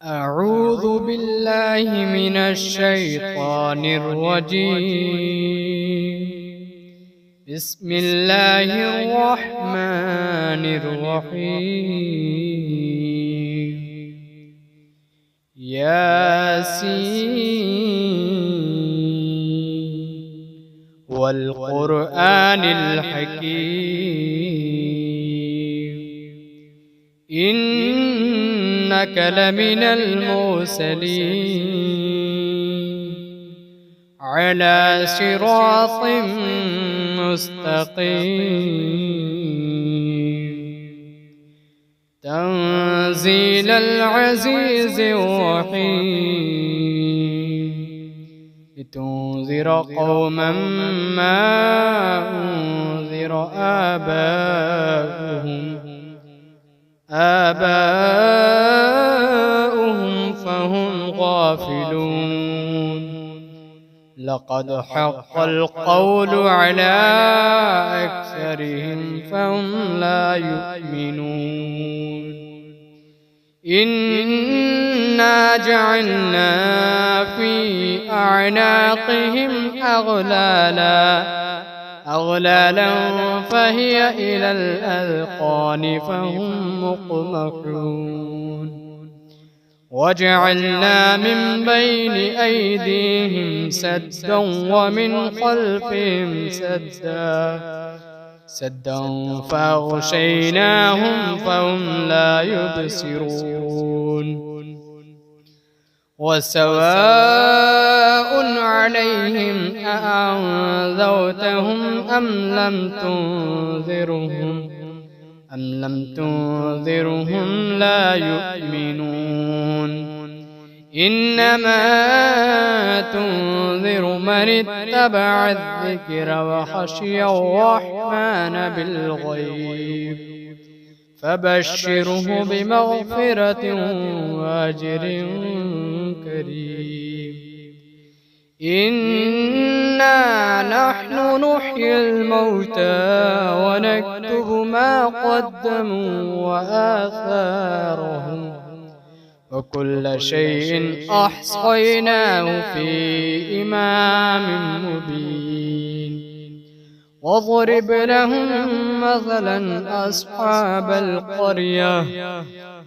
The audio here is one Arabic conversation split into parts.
أعوذ بالله من الشيطان الرجيم. بسم الله الرحمن الرحيم. ياسين والقرآن الحكيم إنك لمن المرسلين على صراط مستقيم تنزيل العزيز الرحيم لتنذر قوما ما أنذر آباؤهم فهم غافلون. لقد حق القول على أكثرهم فهم لا يؤمنون. إنا جعلنا في أعناقهم أغلالا فهي إلى الأذقان فهم مقمحون. وجعلنا من بين أيديهم سدا ومن خلفهم سدا فأغشيناهم فهم لا يبصرون. وسواء عليهم أأنذرتهم أم لم تنذرهم لا يؤمنون. إنما تنذر من اتبع الذكر وخشي الرحمن بالغيب فبشره بمغفرة وأجر كريم. إنا نحن نحيي الموتى ونكتب ما قدموا وآثارهم وكل شيء أحصيناه في إمام مبين. واضرب لهم مثلا أصحاب القرية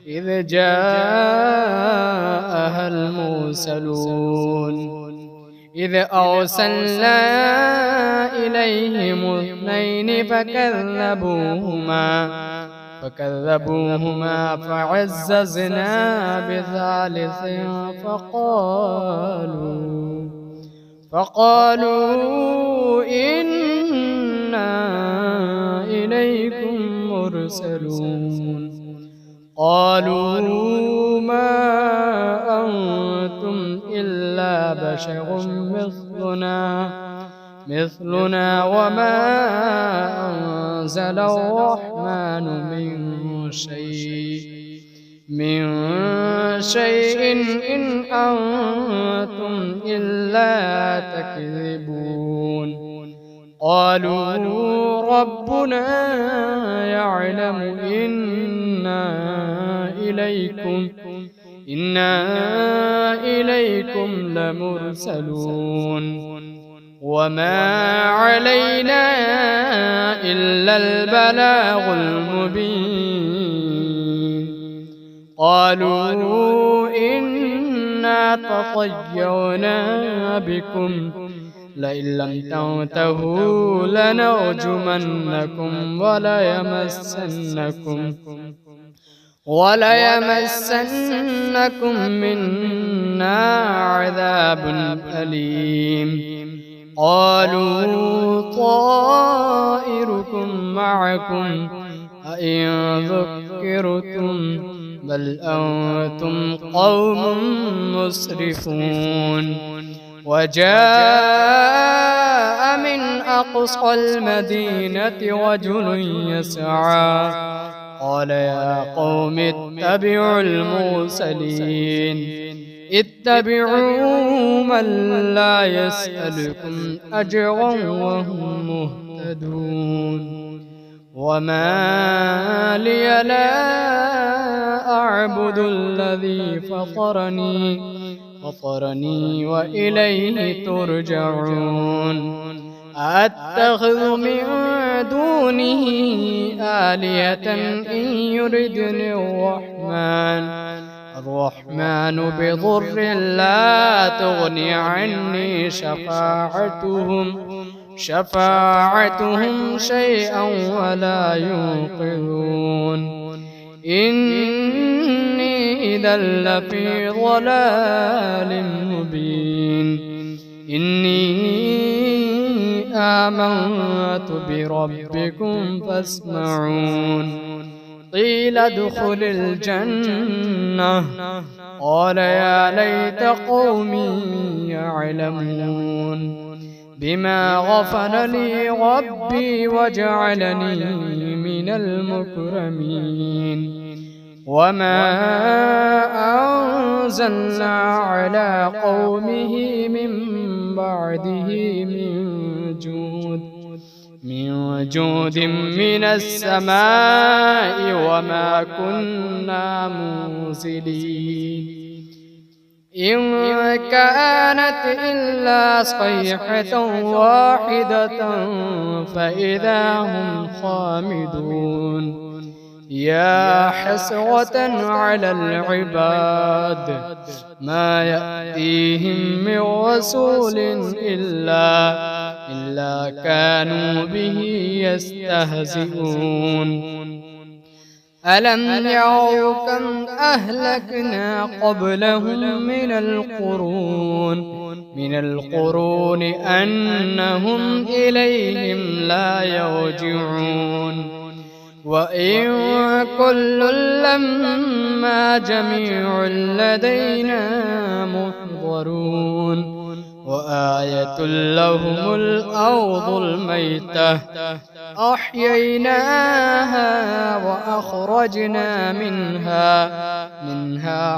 إذ جاءها المرسلون إذ أرسلنا إليهم اثنين فكذبوهما فعززنا بثالث فقالوا إنا إليكم مرسلون. قالوا ما أنتم إلا بشر مثلنا وما أنزل الرحمن من شيء إن أنتم إلا تكذبون. قالوا ربنا يعلم إنا إليكم لمرسلون وما علينا إلا البلاغ المبين. قالوا إنا تطيرنا بكم لئن لم تنتهوا لنرجمنكم وليمسنكم منا عذاب أليم. قالوا طائركم معكم أئن ذكرتم بل أنتم قوم مسرفون. وجاء من أقصى المدينة رجل يسعى قال يا قوم اتبعوا المرسلين اتبعوا من لا يسألكم أجرا وهم مهتدون. وما لي لا أعبد الذي فطرني وإليه ترجعون أتخذ من دونه آلهة إن يردني الرحمن بضر لا تغني عني شفاعتهم شيئا ولا ينقذون إني إذا لفي ضلال مبين إني آمنت بربكم فاسمعون قيل ادخل الجنة قال يا ليت قومي يعلمون بما غفر لي ربي وجعلني من المكرمين وما أنزلنا على قومه من بعده من جود من السماء وما كنا منزلين إن كانت إلا صيحة واحدة فإذا هم خامدون يا حسرة على العباد ما يأتيهم من رسول إلا كانوا به يستهزئون ألم يروا كم أهلكنا قبلهم من القرون أنهم إليهم لا يرجعون وإن كل لما جميع لدينا محضرون وآية لهم الأرض الميتة أحييناها وأخرجنا منها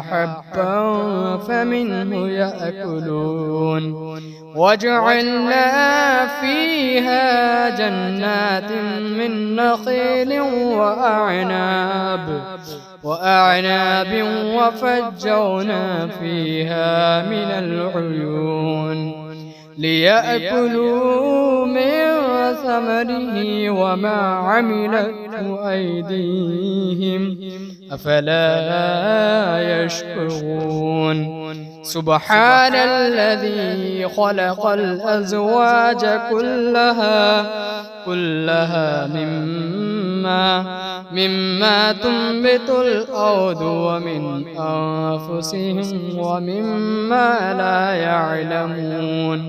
حبا فمنه يأكلون وجعلنا فيها جنات من نخيل وأعناب وفجرنا فيها من العيون ليأكلوا من ثمره وما عملته أيديهم أفلا يشكرون سبحان الذي خلق الأزواج كلها مما تنبت الأرض ومن أنفسهم ومما لا يعلمون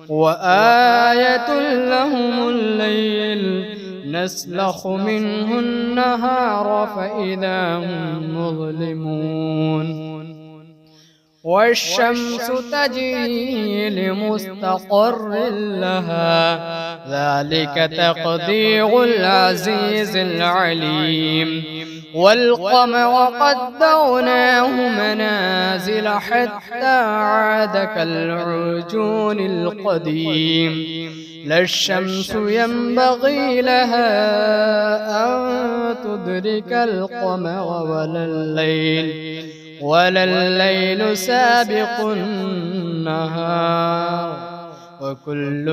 وآية لهم الليل نسلخ منه النهار فإذا هم مظلمون والشمس تجري لمستقر لها ذلك تقدير العزيز العليم والقمر قدرناه منازل حتى عاد كالعرجون القديم لا الشمس ينبغي لها أن تدرك القمر ولا الليل سابق النهار وكل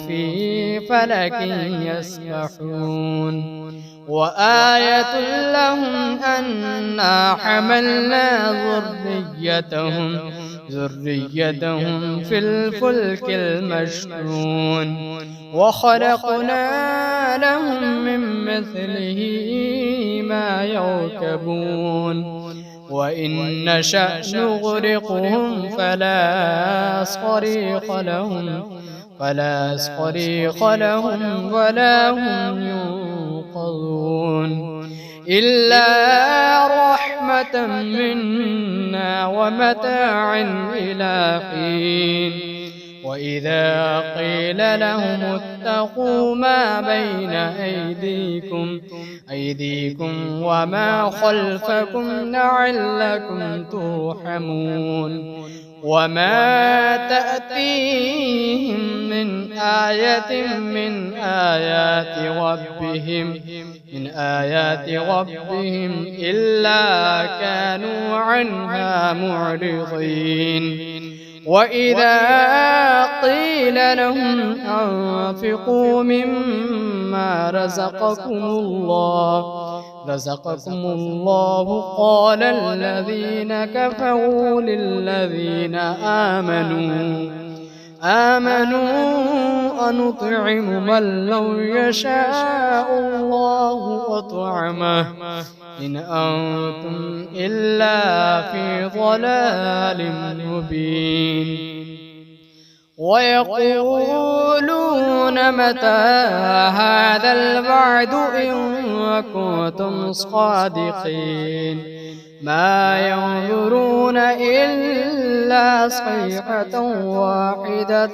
في فلك يسبحون وآية لهم أنا حملنا ذريتهم في الفلك المشحون وخلقنا لهم من مثله ما يركبون وإن نشأ نغرقهم فلا صريخ لهم ولا هم ينقذون إلا رحمة منا ومتاعا إلى حين وإذا قيل لهم اتقوا ما بين أيديكم وما خلفكم لعلكم ترحمون وما تأتيهم من آية من آيات ربهم إلا كانوا عنها معرضين وإذا قيل لهم أنفقوا مما رزقكم الله قال الذين كفروا للذين آمنوا أنطعم من لو يشاء الله أطعمه إن أنتم إلا في ضلال مبين ويقولون متى هذا الوعد إن كنتم صادقين ما ينظرون إلا صيحة واحدة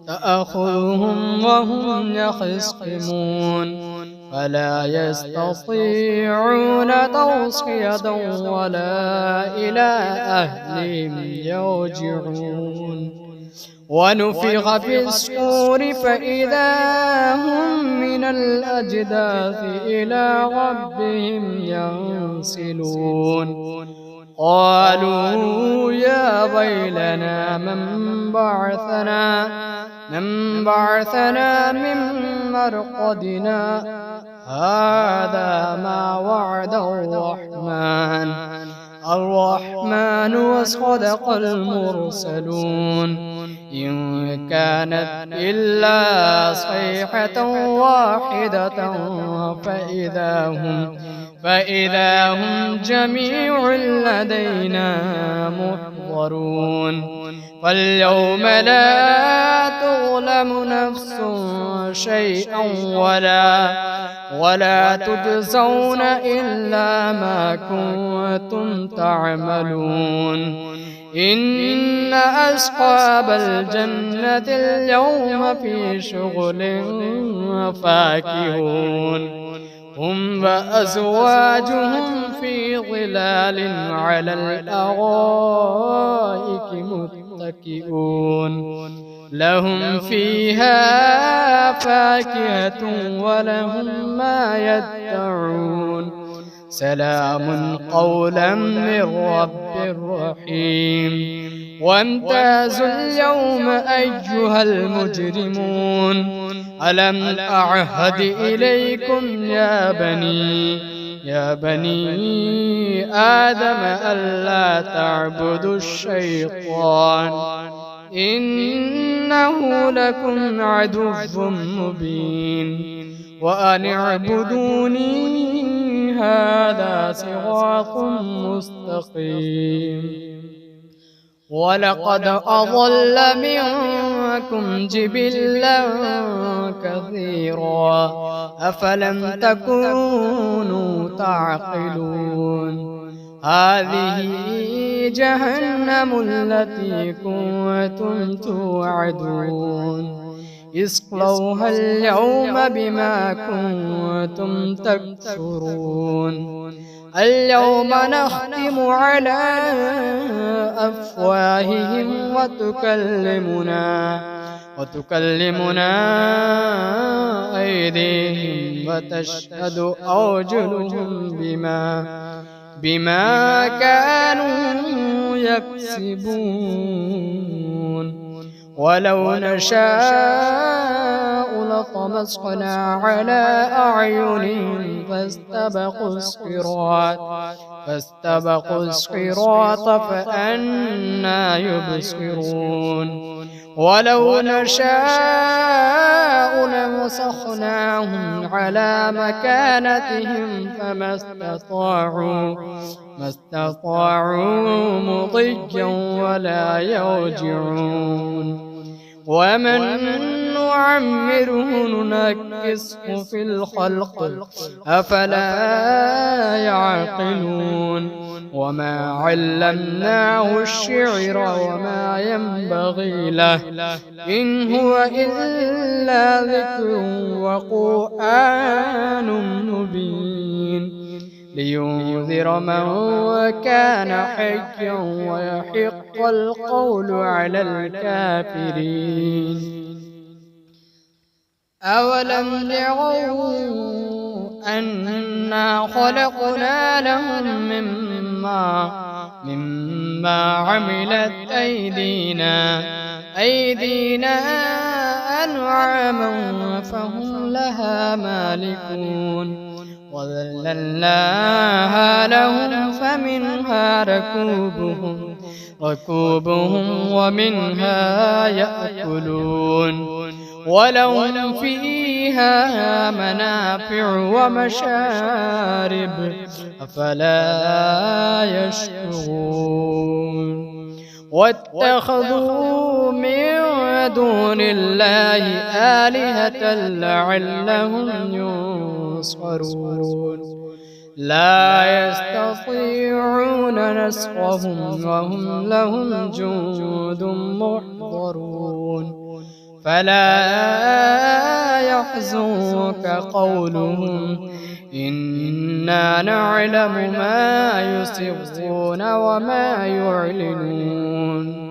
تأخذهم وهم يخصمون فلا يستطيعون توصية ولا إلى أهلهم يرجعون ونفخ في الصور فإذا هم من الأجداث إلى ربهم ينسلون قالوا يا ويلنا من بعثنا من مرقدنا هذا ما وعد الرحمن وصدق المرسلون إن كانت إلا صيحة واحدة فإذا هم جميع لدينا محضرون فاليوم لا تظلم نفس شيئا ولا تجزون إلا ما كنتم تعملون إن أصحاب الجنة اليوم في شغل فاكهون هم وأزواجهم في ظلال على الأرائك متكئون لهم فيها فاكهة ولهم ما يدعون سلام قولا من رب رحيم وامتازوا اليوم أيها المجرمون ألم أعهد إليكم يا بني آدم ألا تعبدوا الشيطان إنه لكم عدو مبين وأن اعبدوني هذا صراط مستقيم ولقد أضل منكم جبلا كثيرا أفلم تكونوا تعقلون هذه جهنم التي كنتم توعدون اصلوها اليوم بما كنتم تكفرون اليوم نختم على أفواههم وتكلمنا أيديهم وتشهد أرجلهم بما كانوا يكسبون ولو نشاء لطمسنا على أعينهم فاستبقوا الصراط فأنى يبصرون ولو نشاء لمسخناهم على مكانتهم فما استطاعوا مضيا ولا يرجعون ومن نعمره ننكسه في الخلق أفلا يعقلون وما علمناه الشعر وما ينبغي له إن هو إلا ذكر وقرآن مبين لينذر من كان حيا ويحق القول على الكافرين أولم يروا أنا خلقنا لهم مما عملت أيدينا أنعاما فهم لها مالكون وذللناها لهم فمنها ركوبهم ومنها يأكلون ولهم فيها منافع ومشارب أفلا يشكرون واتخذوا من دون الله آلهة لعلهم ينصرون لا يستطيعون نصرهم وهم لهم جند محضرون فلا يحزنك قولهم إنا نعلم ما يسرون وما يعلنون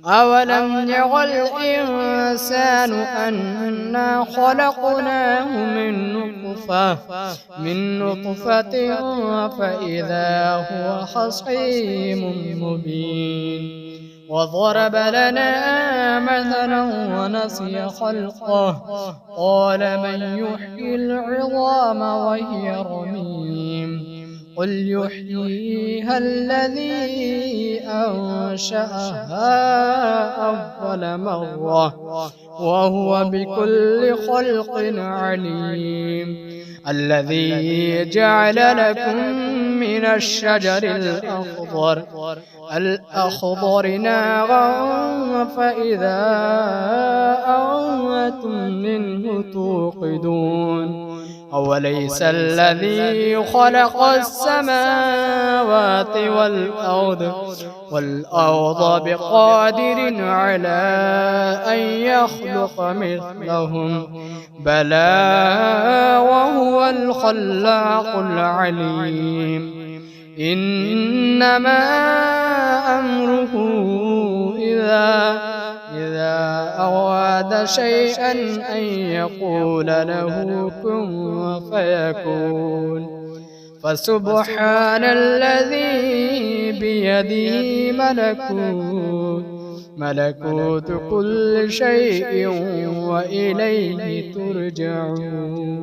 أولم ير الإنسان أنا خلقناه من نطفة فإذا هو خصيم مبين وضرب لنا مثلا ونسي خلقه قال من يحيي العظام وهي رميم قل يحييها الذي أنشأها أول مرة وهو بكل خلق عليم الذي جعل لكم من الشجر الأخضر نارا فإذا أنتم منه توقدون أوليس الذي خلق السماوات والأرض بقادر على أن يخلق مثلهم بلى وهو الخلاق العليم إنما أمره إذا أراد شيئا أن يقول له كن فيكون فسبحان الذي بيده ملكوت كل شيء وإليه ترجعون.